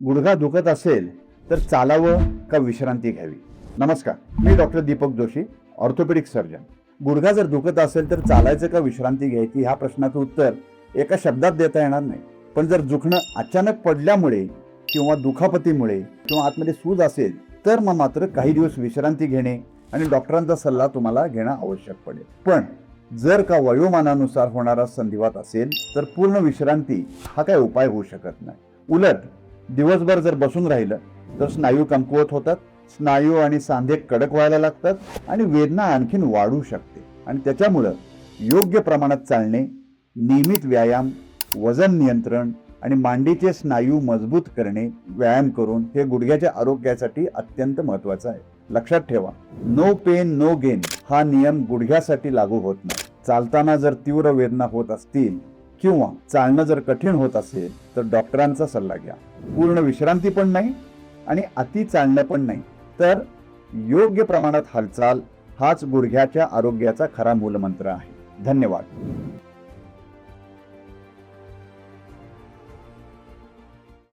गुडघा दुखत असेल तर चालावं का विश्रांती घ्यावी? नमस्कार, मी doctor Deepak Joshi, orthopaedic surgeon. गुडघा जर दुखत असेल तर चालायचं का विश्रांती घ्यायची, ह्या प्रश्नाचं उत्तर एका शब्दात देता येणार नाही. पण जर दुखणं अचानक पडल्यामुळे किंवा दुखापतीमुळे किंवा आतमध्ये सूज असेल तर मग मात्र काही दिवस विश्रांती घेणे आणि डॉक्टरांचा सल्ला तुम्हाला घेणं आवश्यक पडेल. पण जर का वयोमानानुसार होणारा संधिवात असेल तर पूर्ण विश्रांती हा काही उपाय होऊ शकत नाही. उलट दिवसभर जर बसून राहिलं तर स्नायू कमकुवत होतात, स्नायू आणि सांधे कडक व्हायला लागतात आणि वेदना आणखीन वाढू शकते. आणि त्याच्यामुळं योग्य प्रमाणात चालणे, नियमित व्यायाम, वजन नियंत्रण आणि मांडीचे स्नायू मजबूत करणे, व्यायाम करून हे गुडघ्याच्या आरोग्यासाठी अत्यंत महत्त्वाचं आहे. लक्षात ठेवा, नो पेन नो गेन हा नियम गुडघ्यासाठी लागू होत नाही. चालताना जर तीव्र वेदना होत असतील किंवा चालणं जर कठीण होत असेल तर डॉक्टरांचा सल्ला घ्या. पूर्ण विश्रांती पण नाही आणि अति चालणं पण नाही, तर योग्य प्रमाणात हालचाल हाच गुडघ्याच्या आरोग्याचा खरा मूलमंत्र आहे. धन्यवाद.